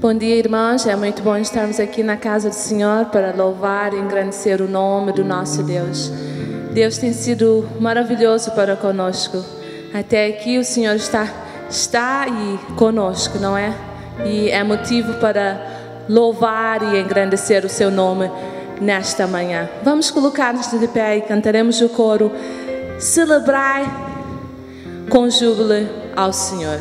Bom dia, irmãos. É muito bom estarmos aqui na casa do Senhor para louvar e engrandecer o nome do nosso Deus. Deus tem sido maravilhoso para conosco. Até aqui o Senhor está aí conosco, não é? E é motivo para louvar e engrandecer o seu nome nesta manhã. Vamos colocar-nos de pé e cantaremos o coro: celebrai com júbilo ao Senhor.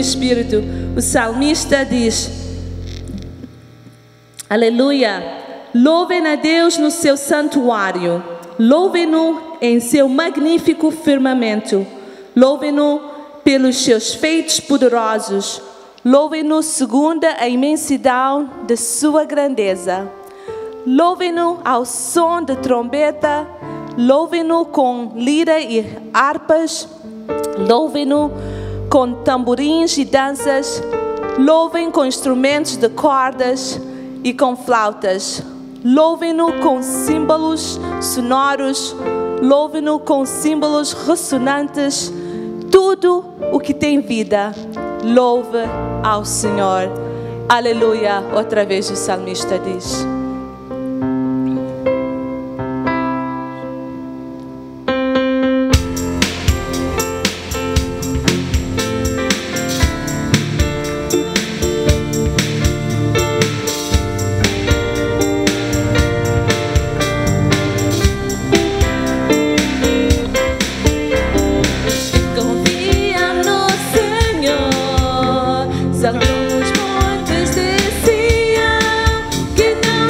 Espírito, o salmista diz: aleluia, louvem a Deus no seu santuário, louvem-no em seu magnífico firmamento, louvem-no pelos seus feitos poderosos, louvem-no segundo a imensidão de sua grandeza, louvem-no ao som de trombeta, louvem-no com lira e harpas, louvem-no com tamborins e danças, louvem com instrumentos de cordas e com flautas, louvem-no com símbolos sonoros, louvem-no com símbolos ressonantes, tudo o que tem vida, louve ao Senhor. Aleluia, outra vez o salmista diz. Salta os montes de Sião, que não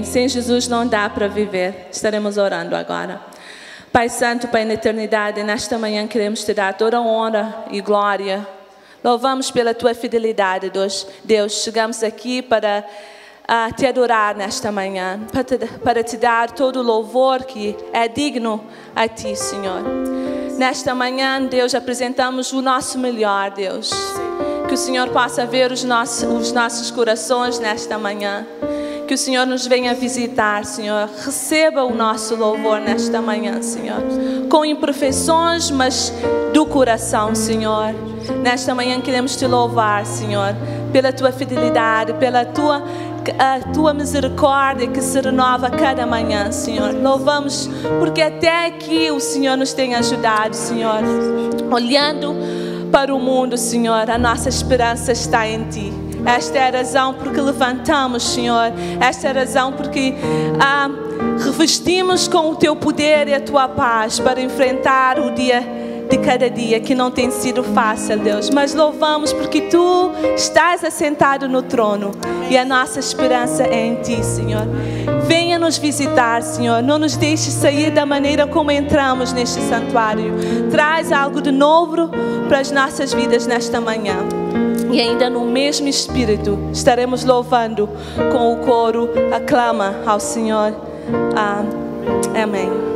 Amém. Sem Jesus não dá para viver. Estaremos orando agora. Pai Santo, Pai na eternidade, nesta manhã queremos te dar toda a honra e glória. Louvamos pela tua fidelidade, Deus. Chegamos aqui para te adorar nesta manhã, para te dar todo o louvor que é digno a ti, Senhor. Nesta manhã, Deus, apresentamos o nosso melhor, Deus. Que o Senhor possa ver os nossos corações nesta manhã. Que o Senhor nos venha visitar, Senhor. Receba o nosso louvor nesta manhã, Senhor. Com imperfeições, mas do coração, Senhor. Nesta manhã queremos te louvar, Senhor, pela tua fidelidade, pela tua misericórdia que se renova cada manhã, Senhor. Louvamos porque até aqui o Senhor nos tem ajudado, Senhor. Olhando para o mundo, Senhor, a nossa esperança está em ti. Esta é a razão porque levantamos, Senhor. Esta é a razão porque revestimos com o teu poder e a tua paz para enfrentar o dia de cada dia, que não tem sido fácil, Deus. Mas louvamos porque tu estás assentado no trono e a nossa esperança é em ti, Senhor. Venha nos visitar, Senhor. Não nos deixe sair da maneira como entramos neste santuário. Traz algo de novo para as nossas vidas nesta manhã. E ainda no mesmo Espírito estaremos louvando com o coro, aclama ao Senhor. Amém.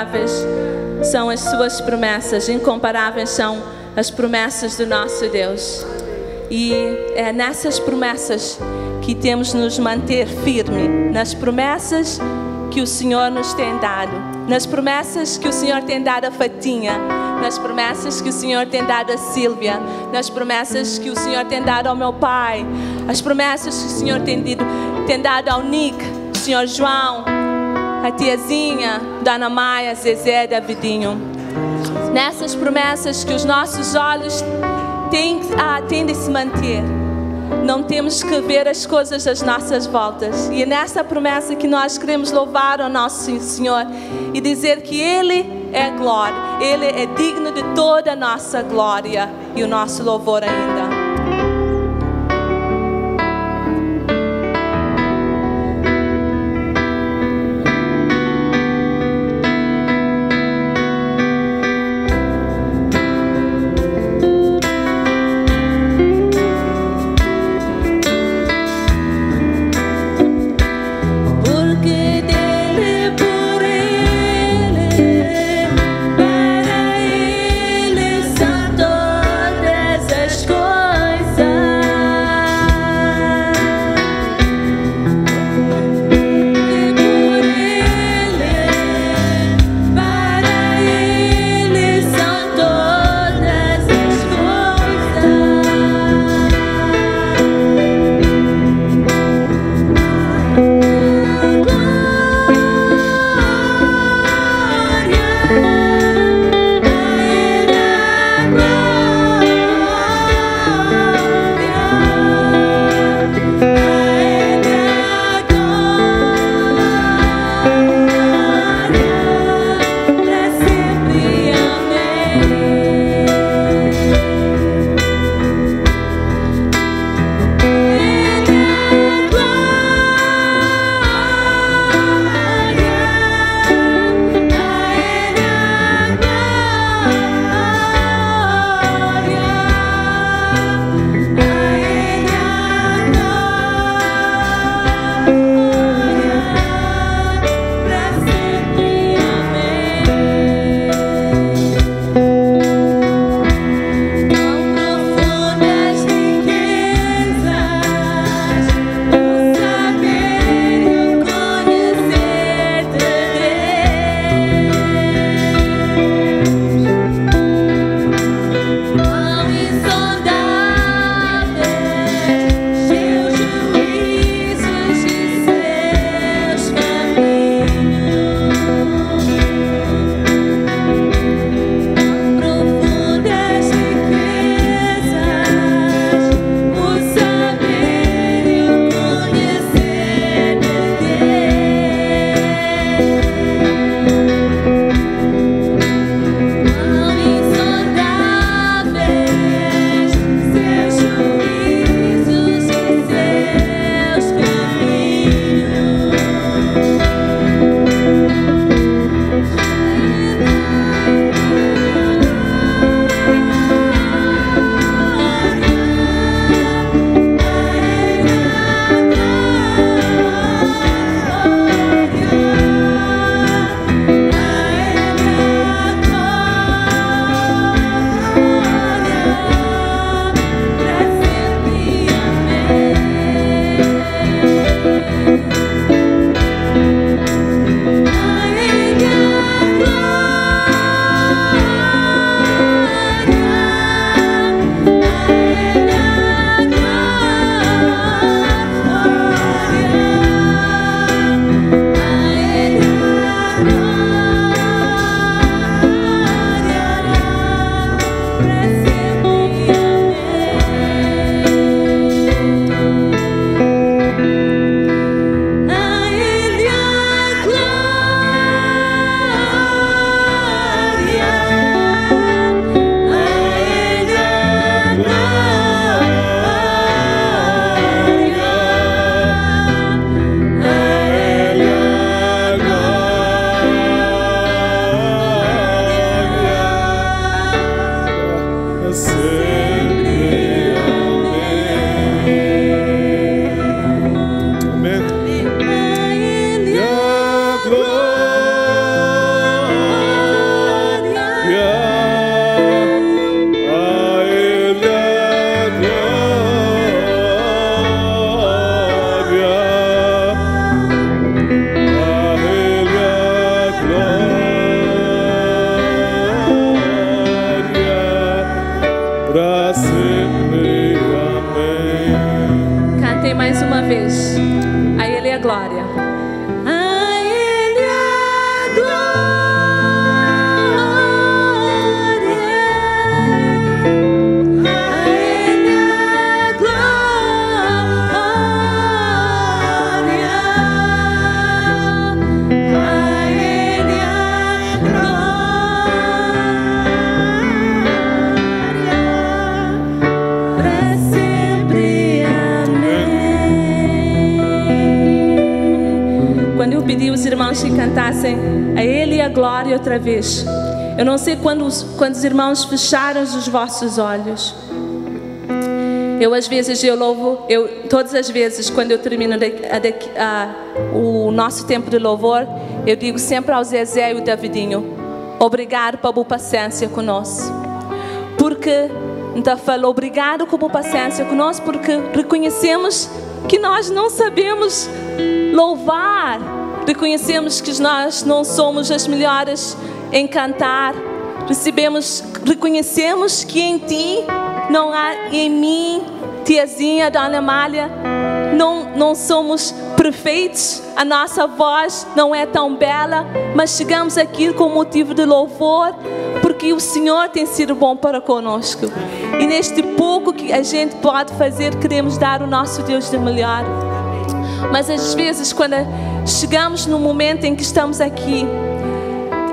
incomparáveis são as suas promessas, incomparáveis são as promessas do nosso Deus. E é nessas promessas que temos de nos manter firme, nas promessas que o Senhor nos tem dado, nas promessas que o Senhor tem dado a Fatinha, nas promessas que o Senhor tem dado a Sílvia, nas promessas que o Senhor tem dado ao meu pai, as promessas que o Senhor tem dado ao Nick, o Senhor João, a tiazinha, Dona Maia, Zezé, Davidinho. Nessas promessas que os nossos olhos têm de se manter. Não temos que ver as coisas às nossas voltas. E é nessa promessa que nós queremos louvar o nosso Senhor e dizer que Ele é glória. Ele é digno de toda a nossa glória e o nosso louvor ainda. Para ele são todas as coisas. para sempre. Amém. Cantem mais uma vez. A Ele a glória. A Ele a glória. A Ele a glória. A Ele a glória. Para sempre. Quando eu pedi os irmãos que cantassem a Ele a glória outra vez, eu não sei quando os irmãos fecharam os vossos olhos. Às vezes eu louvo, todas as vezes quando eu termino o nosso tempo de louvor, eu digo sempre ao Zezé e ao Davidinho: obrigado pela boa paciência conosco. Porque então falo obrigado com boa paciência conosco, porque reconhecemos que nós não sabemos louvar, reconhecemos que nós não somos as melhores em cantar, reconhecemos que em ti não há, em mim, tiazinha, Dona Amália, não somos perfeitos, a nossa voz não é tão bela, mas chegamos aqui com motivo de louvor, porque o Senhor tem sido bom para conosco. E neste pouco que a gente pode fazer, queremos dar o nosso Deus de melhor. Mas às vezes, quando chegamos no momento em que estamos aqui,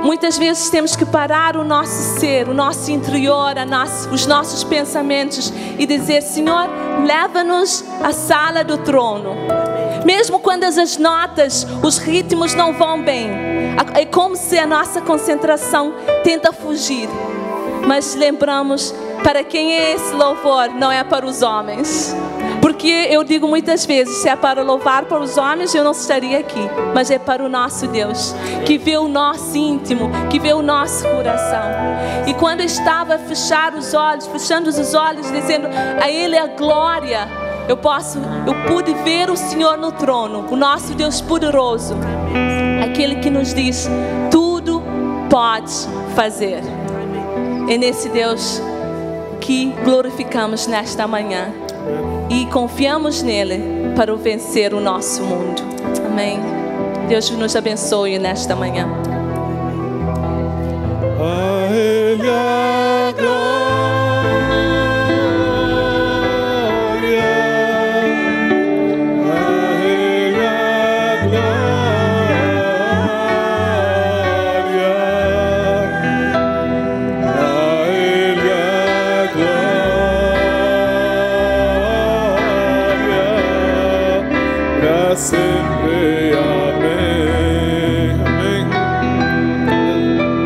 muitas vezes temos que parar o nosso ser, o nosso interior, os nossos pensamentos e dizer: Senhor, leva-nos à sala do trono. Mesmo quando as notas, os ritmos não vão bem, é como se a nossa concentração tenta fugir. Mas lembramos, para quem é esse louvor? Não é para os homens. Porque eu digo muitas vezes, se é para louvar para os homens, eu não estaria aqui. Mas é para o nosso Deus, que vê o nosso íntimo, que vê o nosso coração. E quando eu estava fechando os olhos, dizendo a Ele a glória, eu pude ver o Senhor no trono, o nosso Deus poderoso, aquele que nos diz: tudo podes fazer. É nesse Deus que glorificamos nesta manhã e confiamos nele para vencer o nosso mundo. Amém. Deus nos abençoe nesta manhã. A Ele a glória. Sempre, amém, amém, aleluia.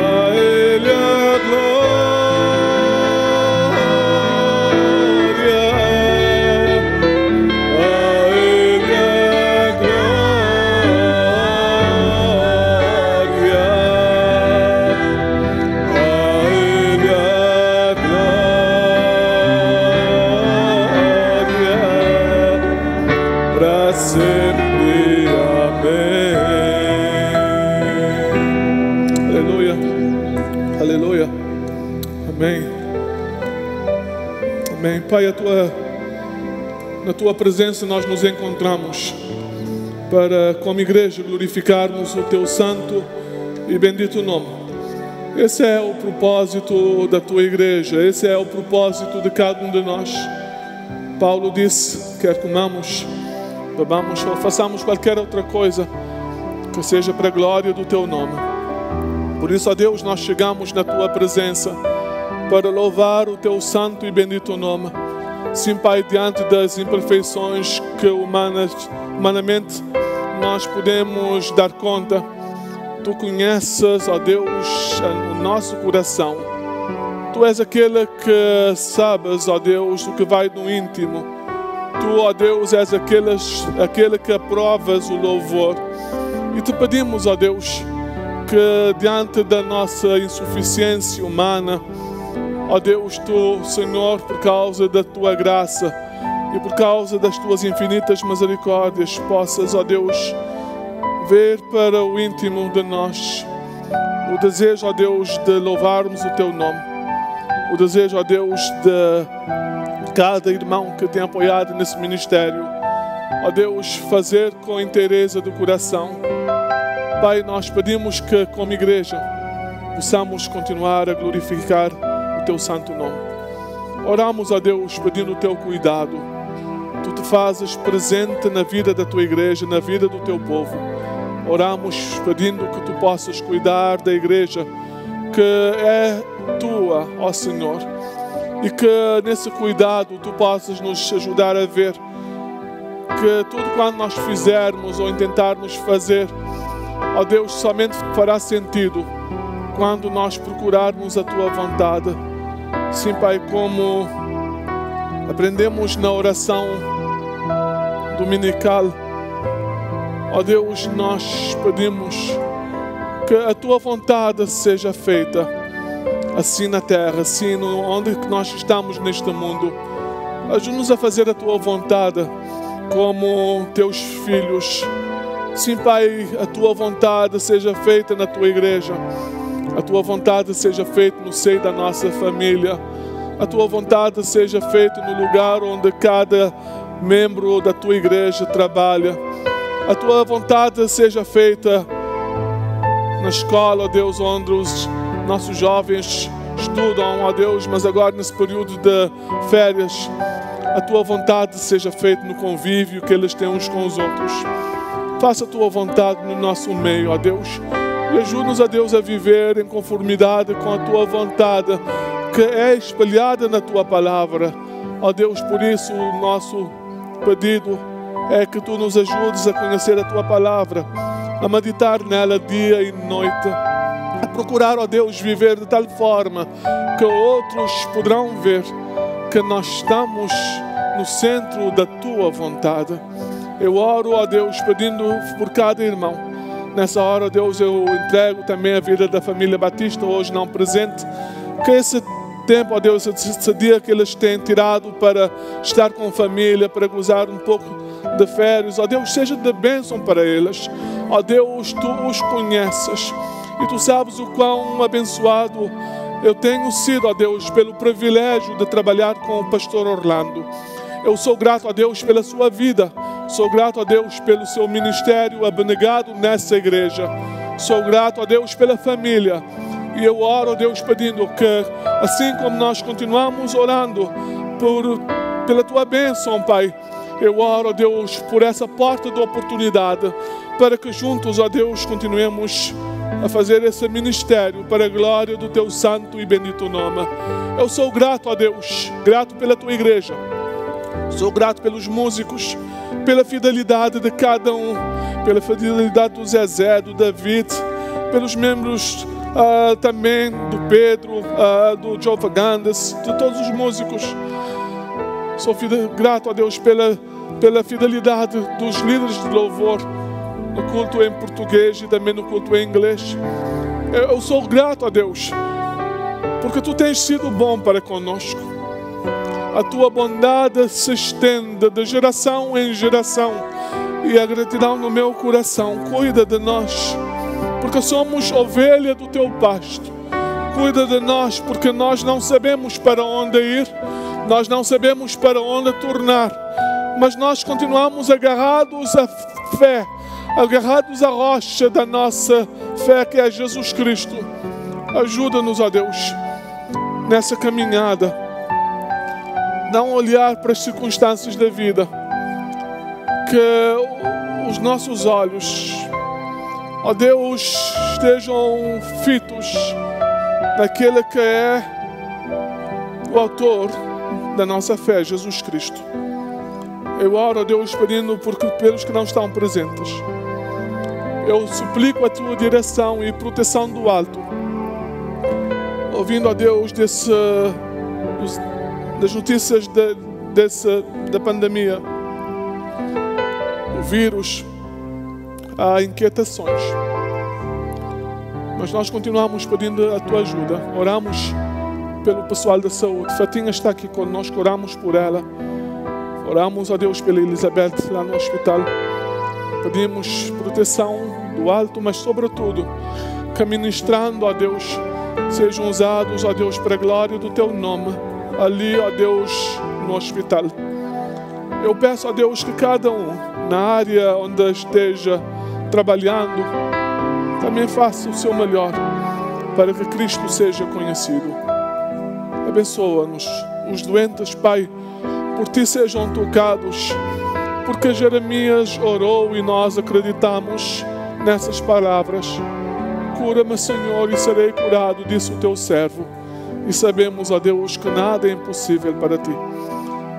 A Ele a glória, a Ele a glória, a Ele a glória. Para sempre, amém. Aleluia, aleluia, amém, amém. Pai, na Tua presença nós nos encontramos para, como igreja, glorificarmos o Teu santo e bendito nome. Esse é o propósito da Tua igreja, esse é o propósito de cada um de nós. Paulo disse: quer comamos, bebamos ou façamos qualquer outra coisa, que seja para a glória do Teu nome. Por isso, ó Deus, nós chegamos na Tua presença para louvar o Teu santo e bendito nome. Sim, Pai, diante das imperfeições que humanamente nós podemos dar conta, Tu conheces, ó Deus, o nosso coração. Tu és aquele que sabes, ó Deus, o que vai no íntimo. Tu, ó Deus, és aquele que aprovas o louvor. E te pedimos, ó Deus, que diante da nossa insuficiência humana, ó Deus, Tu, Senhor, por causa da Tua graça e por causa das Tuas infinitas misericórdias, possas, ó Deus, ver para o íntimo de nós, o desejo, ó Deus, de louvarmos o Teu nome. O desejo, ó Deus, de cada irmão que tem apoiado nesse ministério, ó Deus, fazer com interesse do coração. Pai, nós pedimos que, como igreja, possamos continuar a glorificar o Teu santo nome. Oramos, ó Deus, pedindo o Teu cuidado. Tu te fazes presente na vida da Tua igreja, na vida do Teu povo. Oramos pedindo que Tu possas cuidar da igreja que é Tua, ó Senhor. E que nesse cuidado Tu possas nos ajudar a ver que tudo quanto nós fizermos ou intentarmos fazer, ó Deus, somente fará sentido quando nós procurarmos a Tua vontade. Sim, Pai, como aprendemos na oração dominical, ó Deus, nós pedimos que a Tua vontade seja feita, assim na terra, assim onde nós estamos neste mundo. Ajuda-nos a fazer a Tua vontade como Teus filhos. Sim, Pai, a Tua vontade seja feita na Tua igreja. A Tua vontade seja feita no seio da nossa família. A Tua vontade seja feita no lugar onde cada membro da Tua igreja trabalha. A Tua vontade seja feita na escola, ó Deus, onde os nossos jovens estudam, ó Deus, mas agora nesse período de férias, a Tua vontade seja feita no convívio que eles têm uns com os outros. Faça a Tua vontade no nosso meio, ó Deus. E ajuda-nos, ó Deus, a viver em conformidade com a Tua vontade, que é espalhada na Tua palavra. Ó Deus, por isso o nosso pedido é que Tu nos ajudes a conhecer a Tua palavra, a meditar nela dia e noite, a procurar, ó Deus, viver de tal forma que outros poderão ver que nós estamos no centro da Tua vontade. Eu oro, ó Deus, pedindo por cada irmão. Nessa hora, ó Deus, eu entrego também a vida da família Batista, hoje não presente. Que esse tempo, ó Deus, esse dia que eles têm tirado para estar com a família, para gozar um pouco de férias, ó Deus, seja de bênção para eles. Ó Deus, Tu os conheces e Tu sabes o quão abençoado eu tenho sido, ó Deus, pelo privilégio de trabalhar com o pastor Orlando. Eu sou grato a Deus pela sua vida. Sou grato a Deus pelo seu ministério abnegado nessa igreja. Sou grato a Deus pela família. E eu oro a Deus pedindo que, assim como nós continuamos orando pela Tua bênção, Pai, eu oro a Deus por essa porta de oportunidade, para que juntos, ó Deus, continuemos a fazer esse ministério para a glória do Teu santo e bendito nome. Eu sou grato a Deus, grato pela Tua igreja. Sou grato pelos músicos, pela fidelidade de cada um, pela fidelidade do Zezé, do David, pelos membros também do Pedro, do Joe Fagandas, de todos os músicos. Sou grato a Deus pela fidelidade dos líderes de louvor, no culto em português e também no culto em inglês. Eu sou grato a Deus, porque Tu tens sido bom para conosco. A Tua bondade se estende de geração em geração, e a gratidão no meu coração. Cuida de nós, porque somos ovelha do Teu pasto. Cuida de nós, porque nós não sabemos para onde ir, nós não sabemos para onde tornar, mas nós continuamos agarrados à fé, agarrados à rocha da nossa fé, que é Jesus Cristo. Ajuda-nos, ó Deus, nessa caminhada. Não olhar para as circunstâncias da vida, que os nossos olhos, ó Deus, estejam fitos naquele que é o autor da nossa fé, Jesus Cristo. Eu oro a Deus pedindo pelos que não estão presentes. Eu suplico a Tua direção e proteção do alto, ouvindo a Deus das notícias da pandemia, o vírus, há inquietações, mas nós continuamos pedindo a Tua ajuda. Oramos pelo pessoal da saúde. Fatinha está aqui conosco, oramos por ela. Oramos a Deus pela Elizabeth lá no hospital. Pedimos proteção do alto, mas sobretudo que ministrando, ó Deus, sejam usados, ó Deus, para a glória do Teu nome, ali, ó Deus, no hospital. Eu peço, ó Deus, que cada um, na área onde esteja trabalhando, também faça o seu melhor para que Cristo seja conhecido. Abençoa-nos, os doentes, Pai, por Ti sejam tocados, porque Jeremias orou e nós acreditamos nessas palavras. Cura-me, Senhor, e serei curado, disse o Teu servo. E sabemos, ó Deus, que nada é impossível para Ti.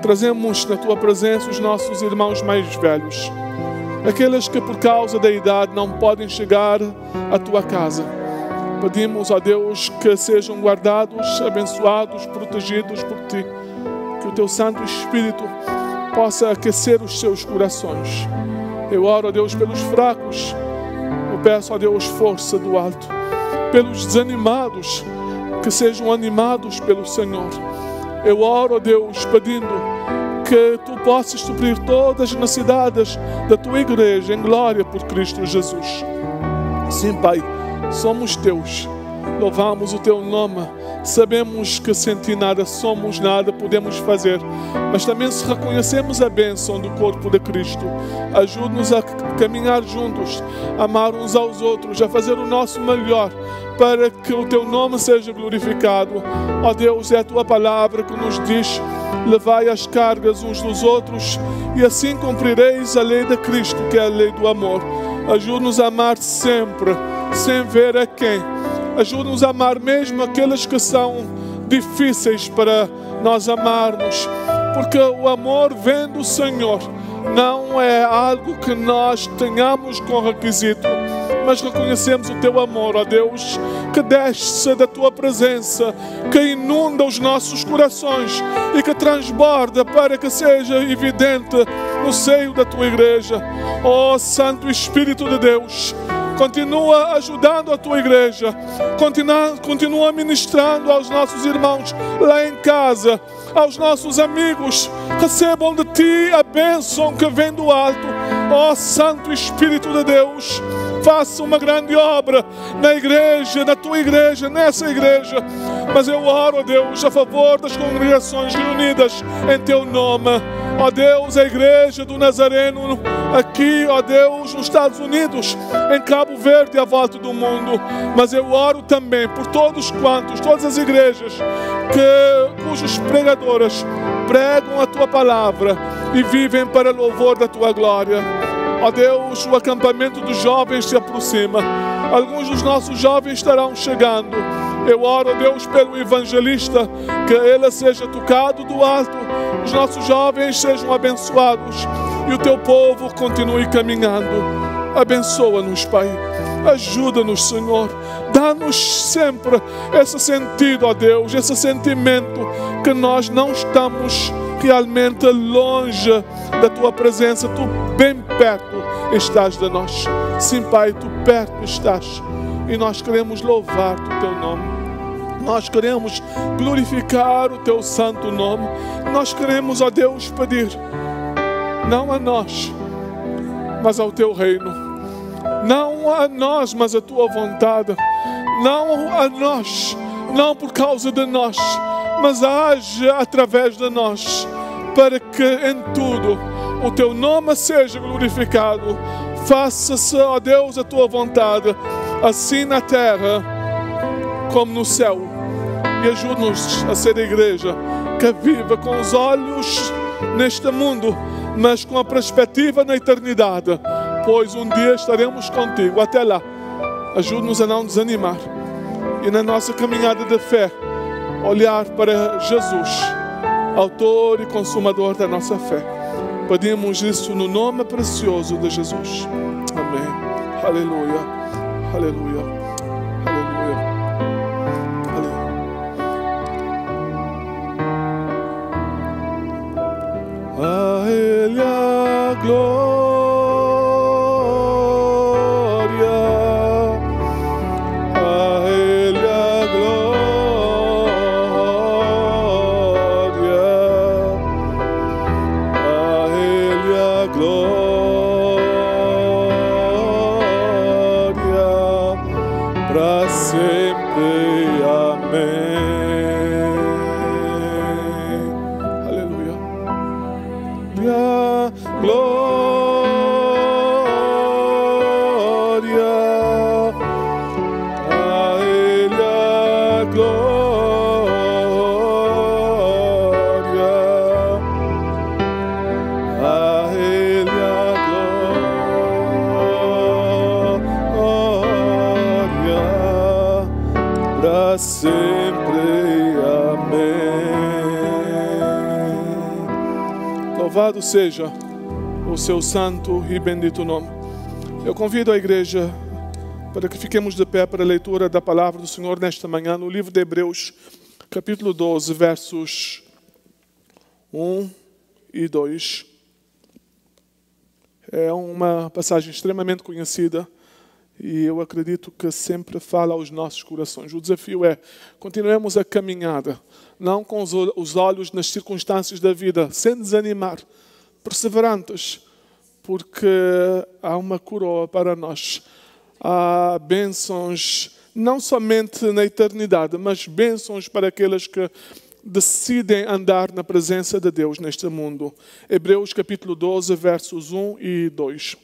Trazemos na Tua presença os nossos irmãos mais velhos, aqueles que por causa da idade não podem chegar à Tua casa. Pedimos, ó Deus, que sejam guardados, abençoados, protegidos por Ti. Que o Teu Santo Espírito possa aquecer os seus corações. Eu oro, ó Deus, pelos fracos. Eu peço, ó Deus, força do alto. Pelos desanimados, que sejam animados pelo Senhor. Eu oro, ó Deus, pedindo que Tu possas suprir todas as necessidades da Tua igreja em glória por Cristo Jesus. Sim, Pai, somos Teus. Louvamos o Teu nome. Sabemos que sem Ti nada somos, nada podemos fazer. Mas também se reconhecemos a bênção do corpo de Cristo. Ajude-nos a caminhar juntos, a amar uns aos outros, a fazer o nosso melhor para que o Teu nome seja glorificado. Ó Deus, é a Tua palavra que nos diz: levai as cargas uns dos outros e assim cumprireis a lei de Cristo, que é a lei do amor. Ajude-nos a amar sempre, sem ver a quem. Ajude-nos a amar mesmo aqueles que são difíceis para nós amarmos, porque o amor vem do Senhor. Não é algo que nós tenhamos com requisito, mas reconhecemos o Teu amor, ó Deus, que desce da Tua presença, que inunda os nossos corações e que transborda para que seja evidente no seio da Tua igreja. Ó Santo Espírito de Deus, continua ajudando a Tua igreja, continua ministrando aos nossos irmãos lá em casa, aos nossos amigos. Recebam de Ti a bênção que vem do alto. Ó Santo Espírito de Deus, faça uma grande obra na igreja, na Tua igreja, nessa igreja. Mas eu oro, ó Deus, a favor das congregações reunidas em Teu nome. Ó Deus, a igreja do Nazareno aqui, ó Deus, nos Estados Unidos, em Cabo Verde e à volta do mundo. Mas eu oro também por todas as igrejas cujos pregadores pregam a Tua palavra e vivem para louvor da Tua glória. Ó Deus, o acampamento dos jovens se aproxima. Alguns dos nossos jovens estarão chegando. Eu oro, ó Deus, pelo evangelista, que ele seja tocado do alto, os nossos jovens sejam abençoados e o Teu povo continue caminhando. Abençoa-nos, Pai. Ajuda-nos, Senhor. Dá-nos sempre esse sentido, ó Deus, esse sentimento que nós não estamos realmente longe da Tua presença. Tu bem perto estás de nós. Sim, Pai, Tu perto estás. E nós queremos louvar o Teu nome. Nós queremos glorificar o Teu santo nome. Nós queremos, ó Deus, pedir, não a nós, mas ao Teu reino. Não a nós, mas a Tua vontade. Não a nós, não por causa de nós, mas age através de nós, para que em tudo o Teu nome seja glorificado. Faça-se, ó Deus, a Tua vontade, assim na terra como no céu. E ajude-nos a ser a igreja que viva com os olhos neste mundo, mas com a perspectiva na eternidade, pois um dia estaremos contigo. Até lá, ajude-nos a não desanimar e na nossa caminhada de fé olhar para Jesus, autor e consumador da nossa fé. Pedimos isso no nome precioso de Jesus. Amém. Aleluia. Aleluia. Aleluia. A Ele a glória, a Ele a glória, a Ele a glória, pra Louvado seja o seu santo e bendito nome. Eu convido a igreja para que fiquemos de pé para a leitura da palavra do Senhor nesta manhã, no livro de Hebreus, capítulo 12, versos 1 e 2. É uma passagem extremamente conhecida e eu acredito que sempre fala aos nossos corações. O desafio é: continuemos a caminhada, não com os olhos nas circunstâncias da vida, sem desanimar, perseverantes, porque há uma coroa para nós. Há bênçãos, não somente na eternidade, mas bênçãos para aqueles que decidem andar na presença de Deus neste mundo. Hebreus capítulo 12, versos 1 e 2.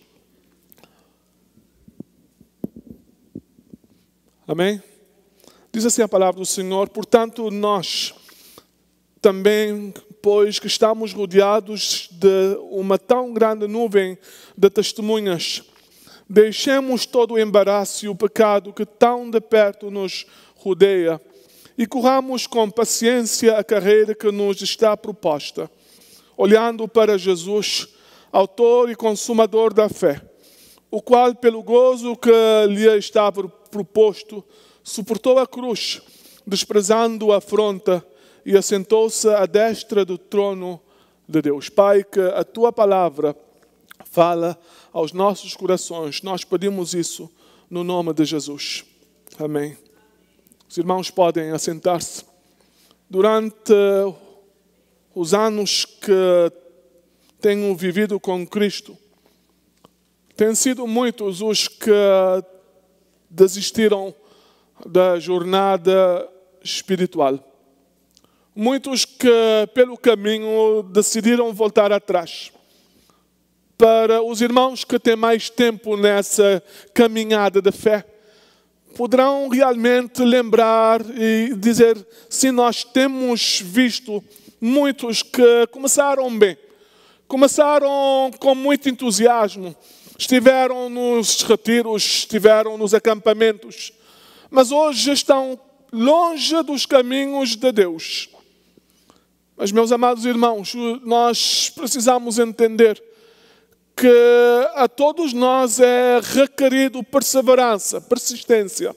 Amém? Diz assim a palavra do Senhor: portanto, nós também, pois que estamos rodeados de uma tão grande nuvem de testemunhas, deixemos todo o embaraço e o pecado que tão de perto nos rodeia e corramos com paciência a carreira que nos está proposta, olhando para Jesus, autor e consumador da fé, o qual, pelo gozo que lhe estava proposto, suportou a cruz, desprezando a afronta, e assentou-se à destra do trono de Deus. Pai, que a Tua palavra fala aos nossos corações. Nós pedimos isso no nome de Jesus. Amém. Os irmãos podem assentar-se. Durante os anos que tenho vivido com Cristo, têm sido muitos os que desistiram da jornada espiritual. Muitos que, pelo caminho, decidiram voltar atrás. Para os irmãos que têm mais tempo nessa caminhada de fé, poderão realmente lembrar e dizer: se nós temos visto muitos que começaram bem, começaram com muito entusiasmo, estiveram nos retiros, estiveram nos acampamentos, mas hoje estão longe dos caminhos de Deus. Mas, meus amados irmãos, nós precisamos entender que a todos nós é requerido perseverança, persistência.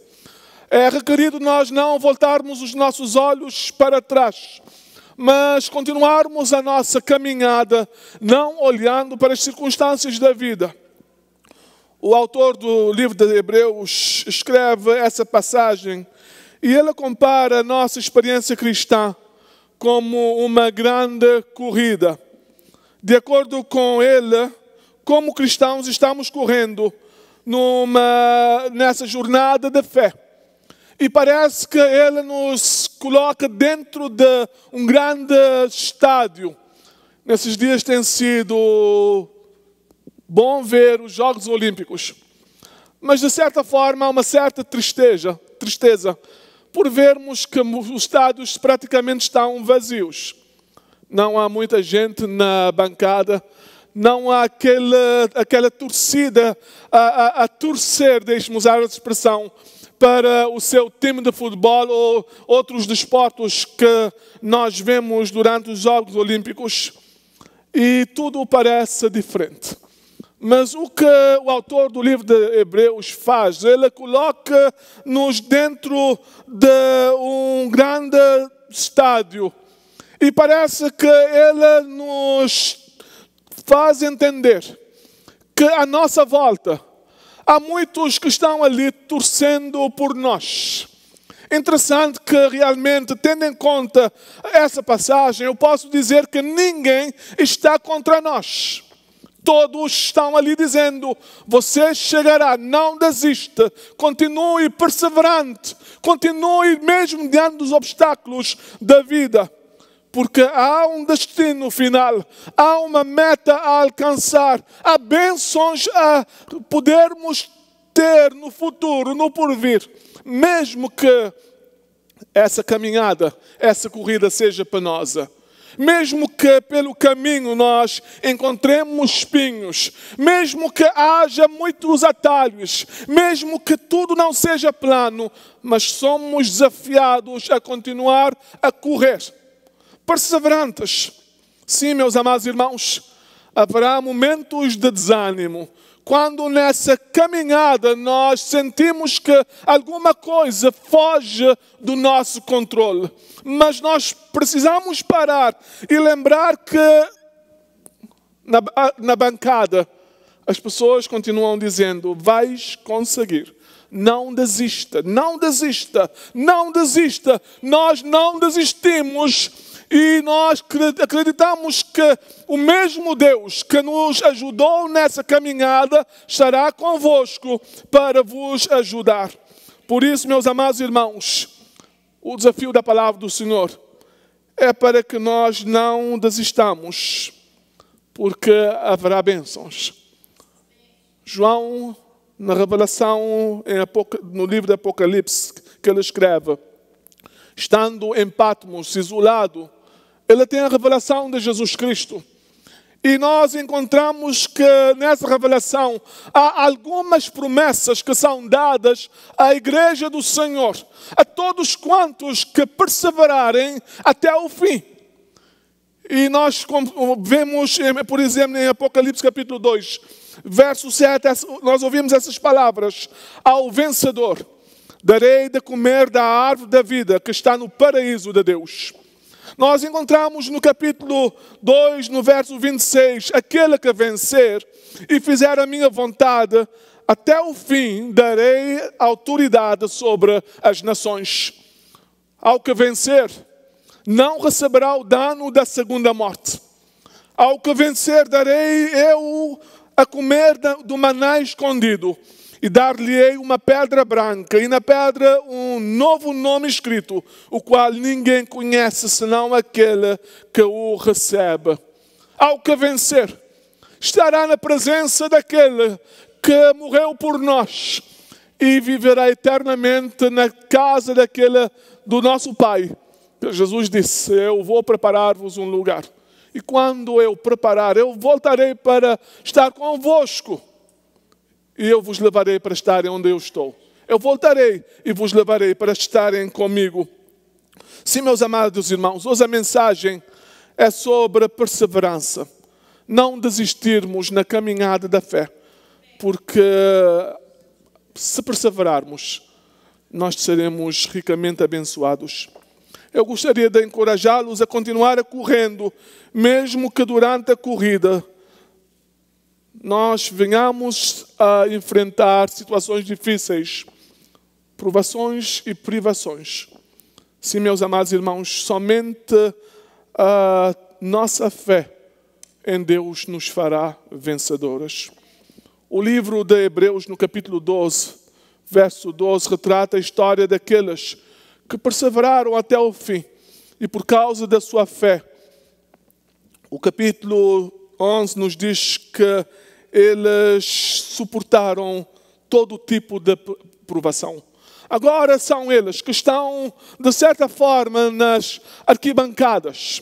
É requerido nós não voltarmos os nossos olhos para trás, mas continuarmos a nossa caminhada, não olhando para as circunstâncias da vida. O autor do livro de Hebreus escreve essa passagem e ele compara a nossa experiência cristã como uma grande corrida. De acordo com ele, como cristãos estamos correndo nessa jornada de fé. E parece que ele nos coloca dentro de um grande estádio. Nesses dias tem sido bom ver os Jogos Olímpicos. Mas de certa forma há uma certa tristeza por vermos que os estádios praticamente estão vazios. Não há muita gente na bancada, não há aquela torcida a torcer, deixe-me usar a expressão, para o seu time de futebol ou outros desportos que nós vemos durante os Jogos Olímpicos. E tudo parece diferente. Mas o que o autor do livro de Hebreus faz, ele coloca-nos dentro de um grande estádio. E parece que ele nos faz entender que à nossa volta há muitos que estão ali torcendo por nós. Interessante que realmente, tendo em conta essa passagem, eu posso dizer que ninguém está contra nós. Todos estão ali dizendo: você chegará, não desista, continue perseverante, continue mesmo diante dos obstáculos da vida. Porque há um destino final, há uma meta a alcançar, há bênçãos a podermos ter no futuro, no porvir. Mesmo que essa caminhada, essa corrida seja penosa. Mesmo que pelo caminho nós encontremos espinhos, mesmo que haja muitos atalhos, mesmo que tudo não seja plano, mas somos desafiados a continuar a correr, perseverantes. Sim, meus amados irmãos, haverá momentos de desânimo. Quando nessa caminhada nós sentimos que alguma coisa foge do nosso controle. Mas nós precisamos parar e lembrar que na bancada as pessoas continuam dizendo: vais conseguir. Não desista, não desista, não desista. Nós não desistimos. E nós acreditamos que o mesmo Deus que nos ajudou nessa caminhada estará convosco para vos ajudar. Por isso, meus amados irmãos, o desafio da palavra do Senhor é para que nós não desistamos, porque haverá bênçãos. João, na revelação, no livro de Apocalipse, que ele escreve, estando em Patmos, isolado, ele tem a revelação de Jesus Cristo. E nós encontramos que nessa revelação há algumas promessas que são dadas à igreja do Senhor, a todos quantos que perseverarem até o fim. E nós vemos, por exemplo, em Apocalipse capítulo 2, verso 7, nós ouvimos essas palavras: ao vencedor darei de comer da árvore da vida que está no paraíso de Deus. Nós encontramos no capítulo 2, no verso 26, aquele que vencer e fizer a minha vontade, até o fim darei autoridade sobre as nações. Ao que vencer, não receberá o dano da segunda morte. Ao que vencer, darei eu a comer do maná escondido, e dar-lhe-ei uma pedra branca, e na pedra um novo nome escrito, o qual ninguém conhece, senão aquele que o recebe. Ao que vencer, estará na presença daquele que morreu por nós, e viverá eternamente na casa do nosso Pai. Jesus disse: eu vou preparar-vos um lugar. E quando eu preparar, eu voltarei para estar convosco. E eu vos levarei para estarem onde eu estou. Eu voltarei e vos levarei para estarem comigo. Sim, meus amados irmãos, hoje a mensagem é sobre perseverança. Não desistirmos na caminhada da fé. Porque se perseverarmos, nós seremos ricamente abençoados. Eu gostaria de encorajá-los a continuar correndo, mesmo que durante a corrida nós venhamos a enfrentar situações difíceis, provações e privações. Sim, meus amados irmãos, somente a nossa fé em Deus nos fará vencedoras. O livro de Hebreus, no capítulo 12, verso 12, retrata a história daqueles que perseveraram até o fim e por causa da sua fé. O capítulo 11 nos diz que eles suportaram todo tipo de provação. Agora são eles que estão, de certa forma, nas arquibancadas.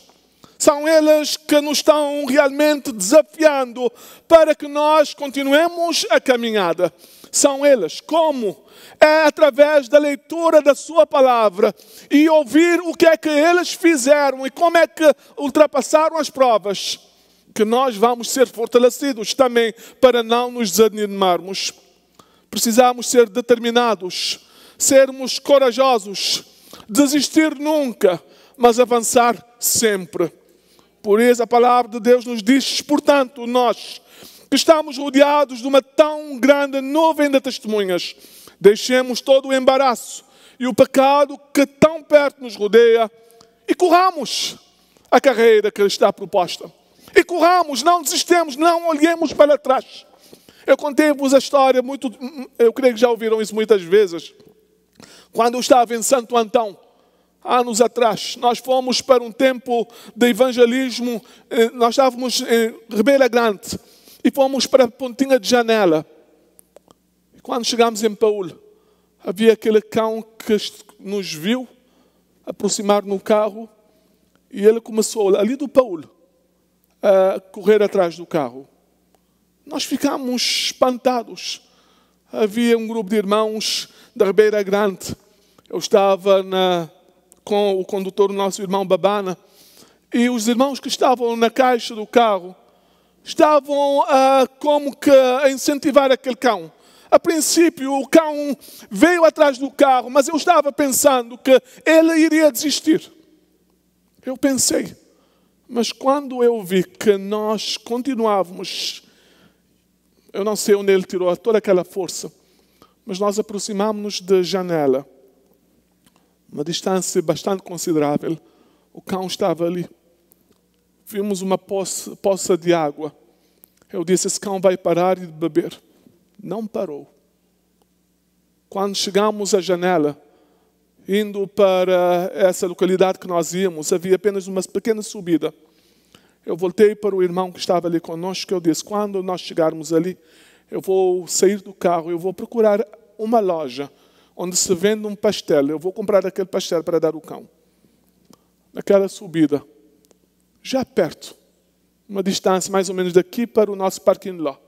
São eles que nos estão realmente desafiando para que nós continuemos a caminhada. São eles, como? É através da leitura da sua palavra e ouvir o que é que eles fizeram e como é que ultrapassaram as provas, que nós vamos ser fortalecidos também para não nos desanimarmos. Precisamos ser determinados, sermos corajosos, desistir nunca, mas avançar sempre. Por isso a palavra de Deus nos diz: portanto, nós que estamos rodeados de uma tão grande nuvem de testemunhas, deixemos todo o embaraço e o pecado que tão perto nos rodeia e corramos a carreira que está proposta. E corramos, não desistemos, não olhemos para trás. Eu contei-vos a história, eu creio que já ouviram isso muitas vezes. Quando eu estava em Santo Antão, anos atrás, nós fomos para um tempo de evangelismo, nós estávamos em Ribeira Grande e fomos para a Pontinha de Janela. E quando chegamos em Paúl, havia aquele cão que nos viu aproximar no carro e ele começou, ali do Paúl, a correr atrás do carro. Nós ficámos espantados. Havia um grupo de irmãos da Ribeira Grande. Eu estava com o condutor, o nosso irmão Babana, E os irmãos que estavam na caixa do carro estavam como que a incentivar aquele cão. A princípio, o cão veio atrás do carro, mas eu estava pensando que ele iria desistir. Eu pensei, mas quando eu vi que nós continuávamos, eu não sei onde ele tirou toda aquela força, mas nós aproximámos-nos da janela, uma distância bastante considerável. O cão estava ali. Vimos uma poça de água. Eu disse, esse cão vai parar de beber. Não parou. Quando chegamos à janela, indo para essa localidade que nós íamos, havia apenas uma pequena subida. Eu voltei para o irmão que estava ali conosco, eu disse, quando nós chegarmos ali, eu vou sair do carro, eu vou procurar uma loja onde se vende um pastel. Eu vou comprar aquele pastel para dar ao cão. Naquela subida, já perto, uma distância mais ou menos daqui para o nosso parking lot.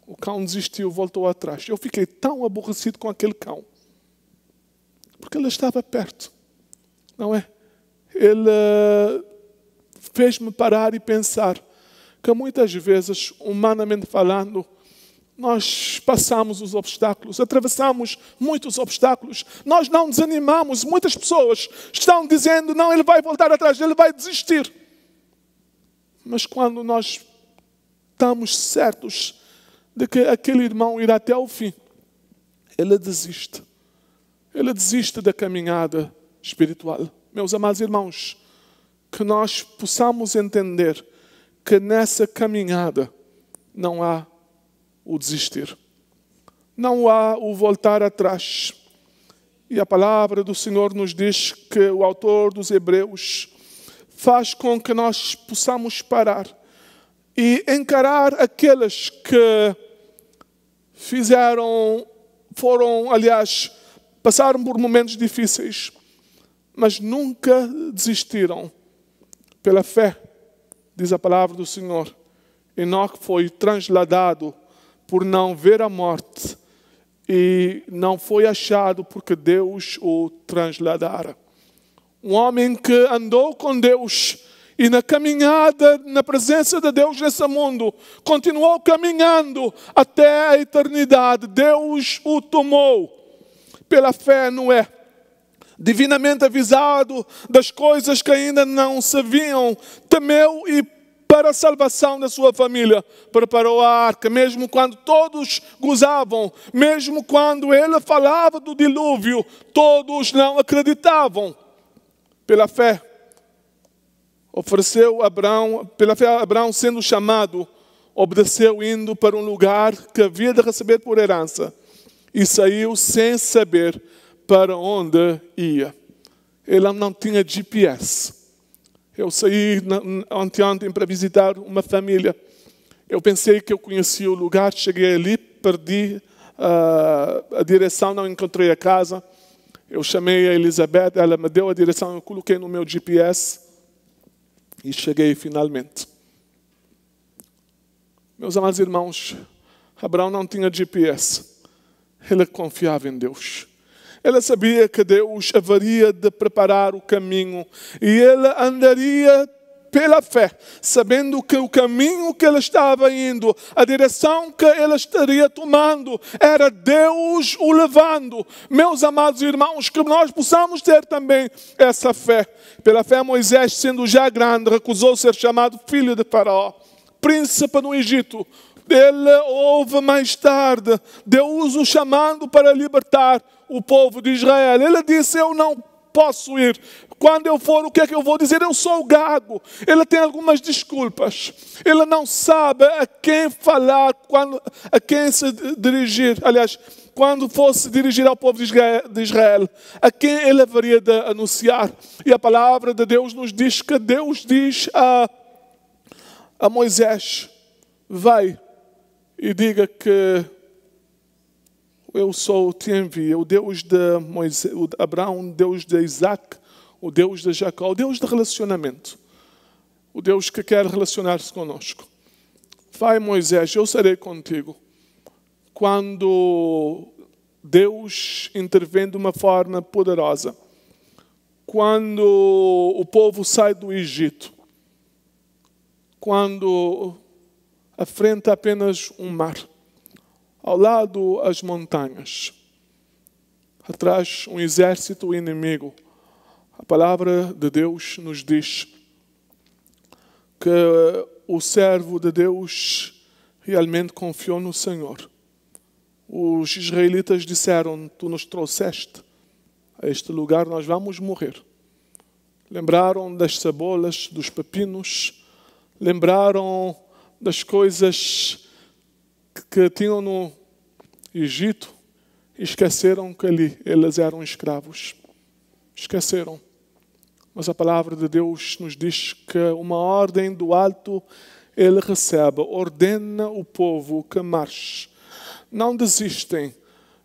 O cão desistiu, voltou atrás. Eu fiquei tão aborrecido com aquele cão. Porque ele estava perto. Não é? Ele fez-me parar e pensar que muitas vezes, humanamente falando, nós passamos os obstáculos, atravessamos muitos obstáculos. Nós não desanimamos. Muitas pessoas estão dizendo, não, ele vai voltar atrás, ele vai desistir. Mas quando nós estamos certos de que aquele irmão irá até o fim, ele desiste. Ele desiste da caminhada espiritual. Meus amados irmãos, que nós possamos entender que nessa caminhada não há o desistir. Não há o voltar atrás. E a palavra do Senhor nos diz que o autor dos Hebreus faz com que nós possamos parar e encarar aqueles que passaram por momentos difíceis, mas nunca desistiram. Pela fé, diz a palavra do Senhor, Enoque foi transladado por não ver a morte e não foi achado porque Deus o transladara. Um homem que andou com Deus e na caminhada, na presença de Deus nesse mundo, continuou caminhando até a eternidade. Deus o tomou pela fé, Noé, divinamente avisado das coisas que ainda não se viam, temeu e para a salvação da sua família preparou a arca, mesmo quando todos gozavam, mesmo quando ele falava do dilúvio, todos não acreditavam. Pela fé, Abraão sendo chamado, obedeceu indo para um lugar que havia de receber por herança e saiu sem saber para onde ia. Ele não tinha GPS. Eu saí anteontem para visitar uma família. Eu pensei que eu conhecia o lugar, cheguei ali, perdi a direção, não encontrei a casa. Eu chamei a Elizabeth, ela me deu a direção, eu coloquei no meu GPS e cheguei finalmente. Meus amados irmãos, Abraão não tinha GPS. Ele confiava em Deus. Ele sabia que Deus haveria de preparar o caminho e ele andaria pela fé, sabendo que o caminho que ele estava indo, a direção que ele estaria tomando, era Deus o levando. Meus amados irmãos, que nós possamos ter também essa fé. Pela fé, Moisés, sendo já grande, recusou ser chamado filho de Faraó, príncipe no Egito. Ele houve mais tarde Deus o chamando para libertar o povo de Israel. Ele disse, eu não posso ir. Quando eu for, o que é que eu vou dizer? Eu sou gago. Ele tem algumas desculpas. Ele não sabe a quem falar, a quem se dirigir. Aliás, quando fosse dirigir ao povo de Israel, a quem ele haveria de anunciar. E a palavra de Deus nos diz que Deus diz a Moisés, vai e diga que eu te envio, o Deus de Moisés, o de Abraão, o Deus de Isaac, o Deus de Jacó, o Deus de relacionamento, o Deus que quer relacionar-se conosco. Vai, Moisés, eu serei contigo. Quando Deus intervém de uma forma poderosa, quando o povo sai do Egito, quando à frente apenas um mar, ao lado as montanhas, atrás um exército inimigo, a palavra de Deus nos diz que o servo de Deus realmente confiou no Senhor. Os israelitas disseram: tu nos trouxeste a este lugar, nós vamos morrer. Lembraram das cebolas, dos pepinos, lembraram das coisas que tinham no Egito e esqueceram que eles eram escravos. Esqueceram. Mas a palavra de Deus nos diz que uma ordem do alto Ele recebe, ordena o povo que marche. Não desistem.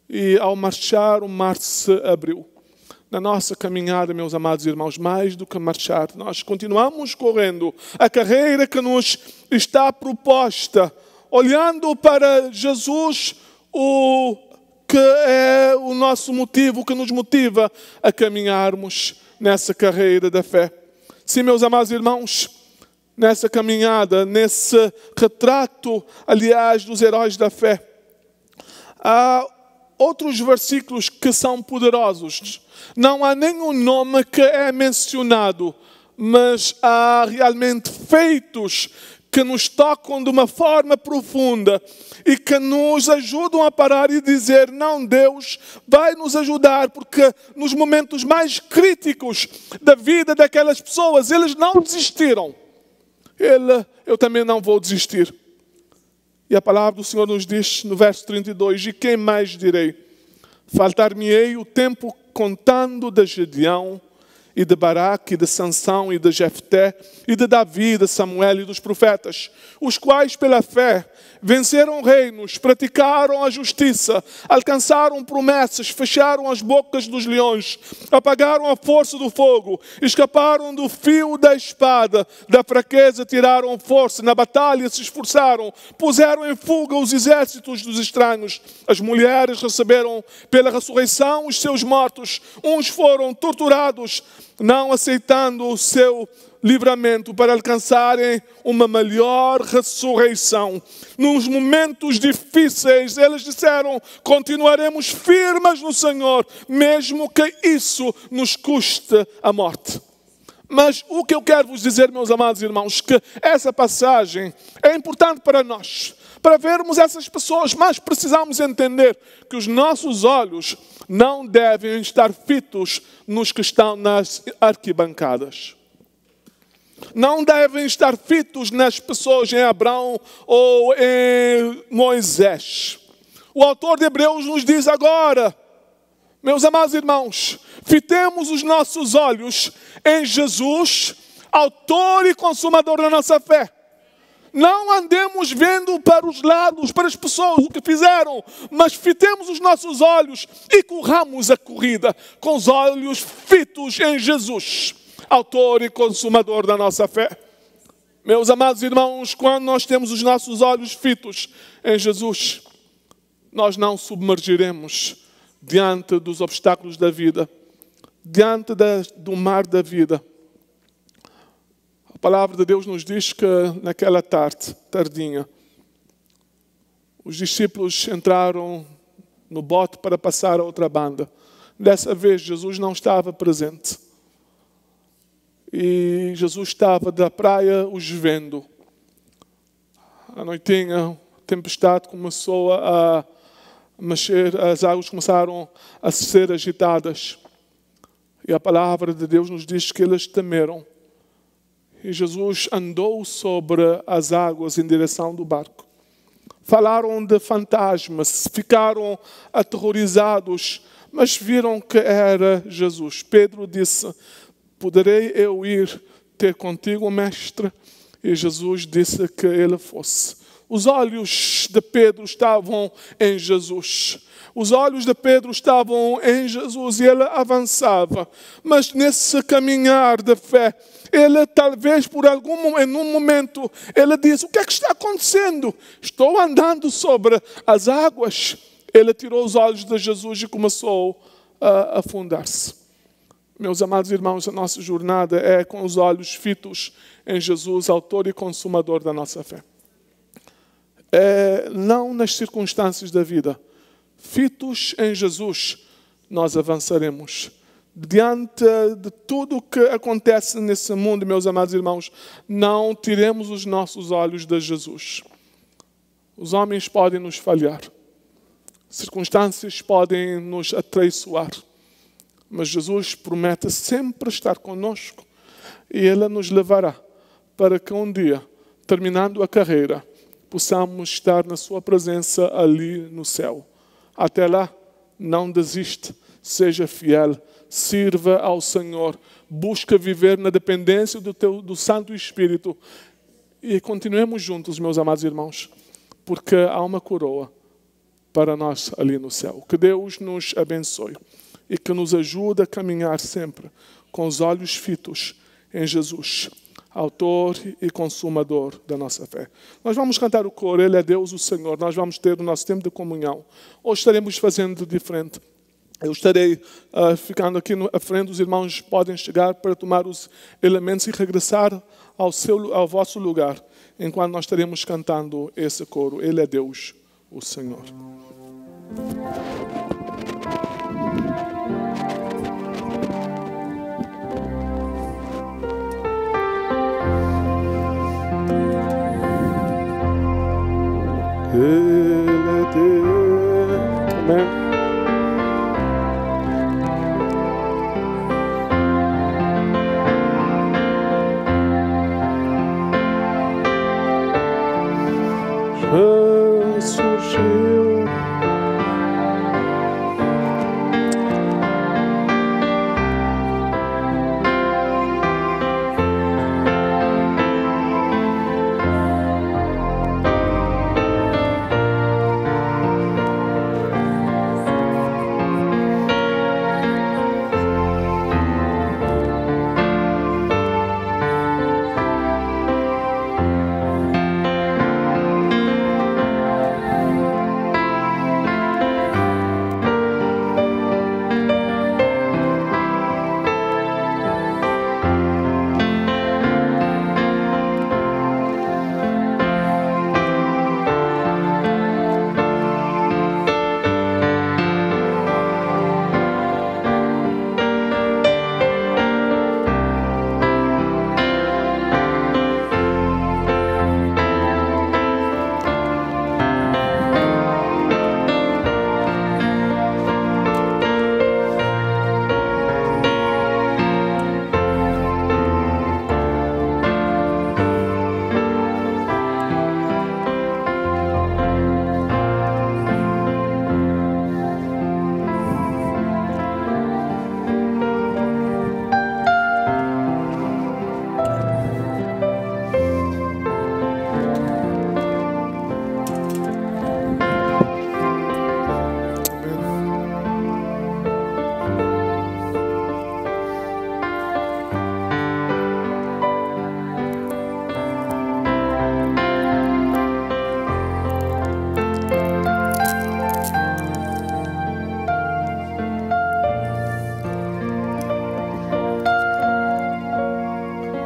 E ao marchar, o mar se abriu. Na nossa caminhada, meus amados irmãos, mais do que marchar, nós continuamos correndo a carreira que nos está proposta, olhando para Jesus, o que é o nosso motivo, o que nos motiva a caminharmos nessa carreira da fé. Sim, meus amados irmãos, nessa caminhada, nesse retrato, aliás, dos heróis da fé, há outros versículos que são poderosos. Não há nenhum nome que é mencionado, mas há realmente feitos que nos tocam de uma forma profunda e que nos ajudam a parar e dizer: não, Deus vai nos ajudar, porque nos momentos mais críticos da vida daquelas pessoas, eles não desistiram. Eu também não vou desistir. E a palavra do Senhor nos diz no verso 32, e quem mais direi? Faltar-me-ei o tempo contando de Gedeão, e de Baraque, e de Sansão, e de Jefté, e de Davi, de Samuel e dos profetas, os quais pela fé venceram reinos, praticaram a justiça, alcançaram promessas, fecharam as bocas dos leões, apagaram a força do fogo, escaparam do fio da espada, da fraqueza tiraram força, na batalha se esforçaram, puseram em fuga os exércitos dos estranhos. As mulheres receberam pela ressurreição os seus mortos, uns foram torturados, não aceitando o seu livramento para alcançarem uma melhor ressurreição. Nos momentos difíceis, eles disseram: continuaremos firmes no Senhor, mesmo que isso nos custe a morte. Mas o que eu quero vos dizer, meus amados irmãos, que essa passagem é importante para nós, para vermos essas pessoas, mas precisamos entender que os nossos olhos não devem estar fitos nos que estão nas arquibancadas. Não devem estar fitos nas pessoas em Abraão ou em Moisés. O autor de Hebreus nos diz agora: meus amados irmãos, fitemos os nossos olhos em Jesus, autor e consumador da nossa fé. Não andemos vendo para os lados, para as pessoas, o que fizeram, mas fitemos os nossos olhos e corramos a corrida com os olhos fitos em Jesus, autor e consumador da nossa fé. Meus amados irmãos, quando nós temos os nossos olhos fitos em Jesus, nós não submergiremos diante dos obstáculos da vida, diante do mar da vida. A palavra de Deus nos diz que naquela tardinha, os discípulos entraram no bote para passar a outra banda. Dessa vez Jesus não estava presente. E Jesus estava da praia os vendo. À noitinha, a tempestade começou a mexer, as águas começaram a ser agitadas. E a palavra de Deus nos diz que eles temeram. E Jesus andou sobre as águas em direção do barco. Falaram de fantasmas, ficaram aterrorizados, mas viram que era Jesus. Pedro disse: poderei eu ir ter contigo, mestre? E Jesus disse que ele fosse. Os olhos de Pedro estavam em Jesus. Os olhos de Pedro estavam em Jesus e ele avançava. Mas nesse caminhar de fé, ele talvez em um momento, ele disse: o que é que está acontecendo? Estou andando sobre as águas. Ele tirou os olhos de Jesus e começou a afundar-se. Meus amados irmãos, a nossa jornada é com os olhos fitos em Jesus, autor e consumador da nossa fé. Não nas circunstâncias da vida. Fitos em Jesus, nós avançaremos. Diante de tudo o que acontece nesse mundo, meus amados irmãos, não tiremos os nossos olhos de Jesus. Os homens podem nos falhar. Circunstâncias podem nos atraiçoar. Mas Jesus promete sempre estar conosco. E Ele nos levará para que um dia, terminando a carreira, possamos estar na sua presença ali no céu. Até lá, não desiste, seja fiel, sirva ao Senhor, busca viver na dependência do Santo Espírito e continuemos juntos, meus amados irmãos, porque há uma coroa para nós ali no céu. Que Deus nos abençoe e que nos ajude a caminhar sempre com os olhos fitos em Jesus, autor e consumador da nossa fé. Nós vamos cantar o coro, Ele é Deus, o Senhor. Nós vamos ter o nosso tempo de comunhão. Hoje estaremos fazendo diferente. Eu estarei ficando aqui à frente, os irmãos podem chegar para tomar os elementos e regressar ao vosso lugar, enquanto nós estaremos cantando esse coro. Ele é Deus, o Senhor. Ele é Deus. Amém. Surgiu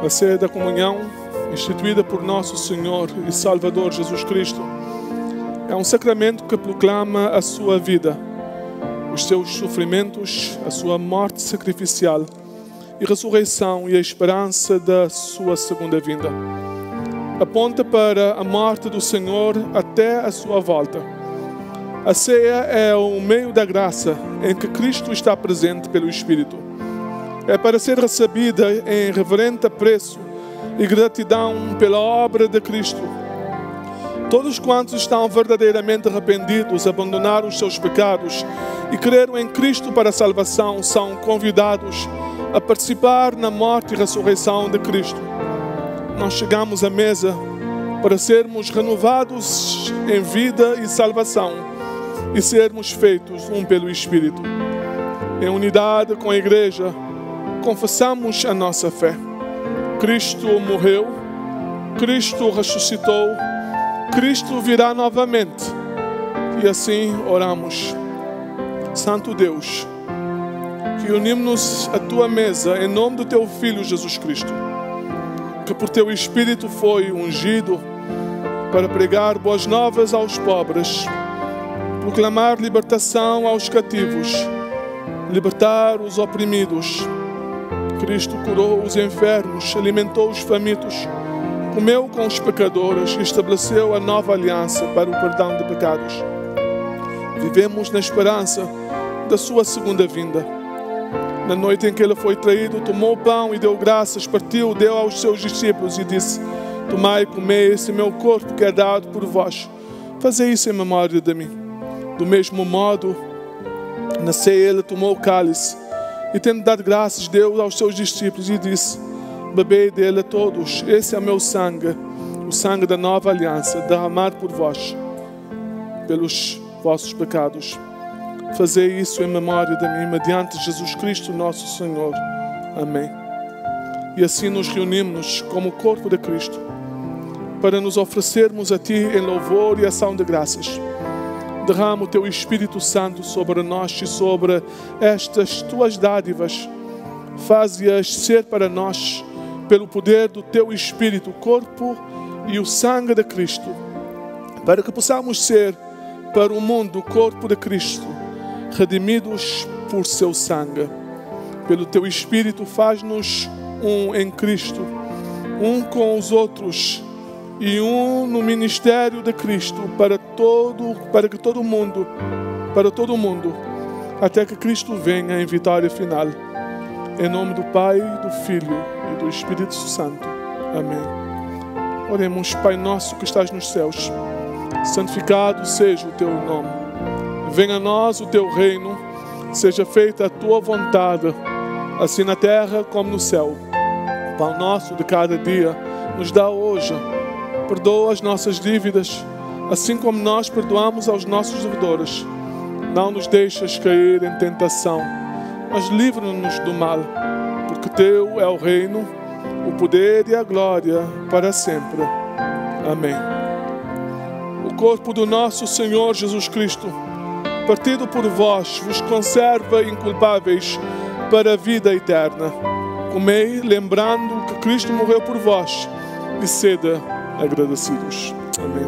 a ceia da comunhão, instituída por nosso Senhor e Salvador Jesus Cristo, é um sacramento que proclama a sua vida, os seus sofrimentos, a sua morte sacrificial e ressurreição e a esperança da sua segunda vinda. Aponta para a morte do Senhor até a sua volta. A ceia é o meio da graça em que Cristo está presente pelo Espírito. É para ser recebida em reverente apreço e gratidão pela obra de Cristo. Todos quantos estão verdadeiramente arrependidos, abandonaram os seus pecados e creram em Cristo para a salvação, são convidados a participar na morte e ressurreição de Cristo. Nós chegamos à mesa para sermos renovados em vida e salvação e sermos feitos um pelo Espírito. Em unidade com a Igreja, confessamos a nossa fé. Cristo morreu, Cristo ressuscitou, Cristo virá novamente. E assim oramos. Santo Deus, que unimos-nos à tua mesa em nome do teu Filho Jesus Cristo, que por teu Espírito foi ungido para pregar boas novas aos pobres, proclamar libertação aos cativos, libertar os oprimidos. Cristo curou os enfermos, alimentou os famintos, comeu com os pecadores e estabeleceu a nova aliança para o perdão de pecados. Vivemos na esperança da sua segunda vinda. Na noite em que ele foi traído, tomou o pão e deu graças, partiu, deu aos seus discípulos e disse: tomai e comei, esse meu corpo que é dado por vós. Fazei isso em memória de mim. Do mesmo modo, na ceia ele tomou o cálice e, tendo dado graças, deu aos seus discípulos e disse: bebei dele a todos, esse é o meu sangue, o sangue da nova aliança, derramado por vós, pelos vossos pecados. Fazei isso em memória de mim, mediante Jesus Cristo nosso Senhor. Amém. E assim nos reunimos como corpo de Cristo, para nos oferecermos a Ti em louvor e ação de graças. Derrama o Teu Espírito Santo sobre nós e sobre estas Tuas dádivas. Faze-as ser para nós, pelo poder do Teu Espírito, o corpo e o sangue de Cristo, para que possamos ser para o mundo o corpo de Cristo, redimidos por Seu sangue. Pelo Teu Espírito faz-nos um em Cristo, um com os outros e um no ministério de Cristo para todo o mundo, até que Cristo venha em vitória final. Em nome do Pai, do Filho e do Espírito Santo. Amém. Oremos. Pai nosso que estás nos céus, santificado seja o Teu nome. Venha a nós o Teu reino, seja feita a Tua vontade, assim na terra como no céu. O pão nosso de cada dia nos dá hoje. Perdoa as nossas dívidas, assim como nós perdoamos aos nossos devedores. Não nos deixes cair em tentação, mas livra-nos do mal, porque Teu é o reino, o poder e a glória para sempre. Amém. O corpo do nosso Senhor Jesus Cristo, partido por vós, vos conserva inculpáveis para a vida eterna. Comei, lembrando que Cristo morreu por vós, e sede agradecidos. Amém.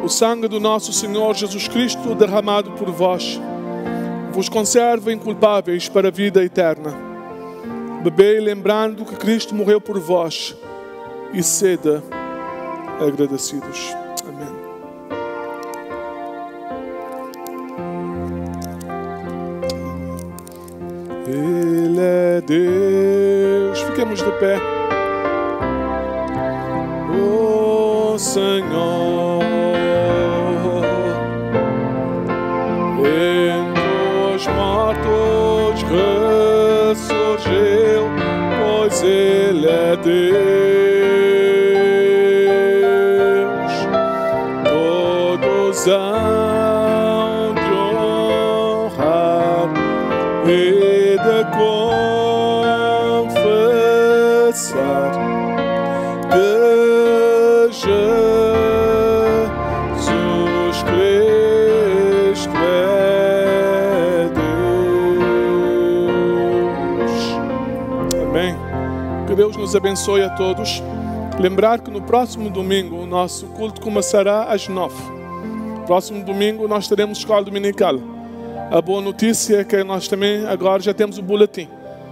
O sangue do nosso Senhor Jesus Cristo, derramado por vós, vos conserva inculpáveis para a vida eterna. Bebei, lembrando que Cristo morreu por vós, e sede agradecidos. Amém. Ele é Deus. Fiquemos de pé. O Senhor entre os mortos ressurgiu, pois Ele é Deus. Hão de honrar e de confessar que Jesus Cristo é Deus. Amém. Que Deus nos abençoe a todos. Lembrar que no próximo domingo o nosso culto começará às 9. Próximo domingo nós teremos escola dominical. A boa notícia é que nós também agora já temos o boletim.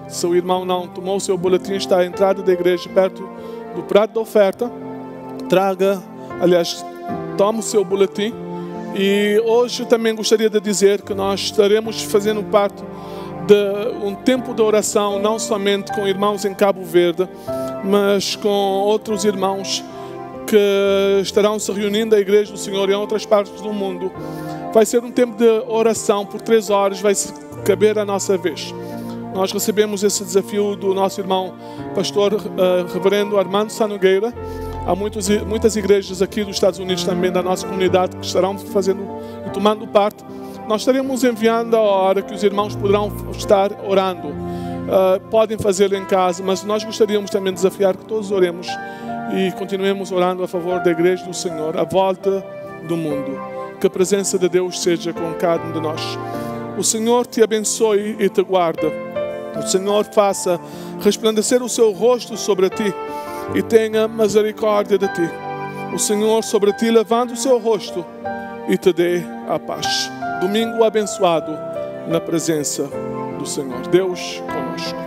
Se o irmão não tomou o seu boletim, está à entrada da igreja, perto do prato da oferta. Tome o seu boletim. E hoje também gostaria de dizer que nós estaremos fazendo parte de um tempo de oração, não somente com irmãos em Cabo Verde, mas com outros irmãos que estarão se reunindo à Igreja do Senhor em outras partes do mundo. Vai ser um tempo de oração por 3 horas, vai caber a nossa vez. Nós recebemos esse desafio do nosso irmão pastor reverendo Armando Sanogueira. Há muitas igrejas aqui dos Estados Unidos também, da nossa comunidade, que estarão fazendo e tomando parte. Nós estaremos enviando a hora que os irmãos poderão estar orando. Podem fazê-lo em casa, mas nós gostaríamos também de desafiar que todos oremos e continuemos orando a favor da igreja do Senhor, à volta do mundo. Que a presença de Deus seja com cada um de nós. O Senhor te abençoe e te guarda. O Senhor faça resplandecer o seu rosto sobre ti e tenha misericórdia de ti. O Senhor sobre ti levante o seu rosto e te dê a paz. Domingo abençoado na presença do Senhor. Deus conosco.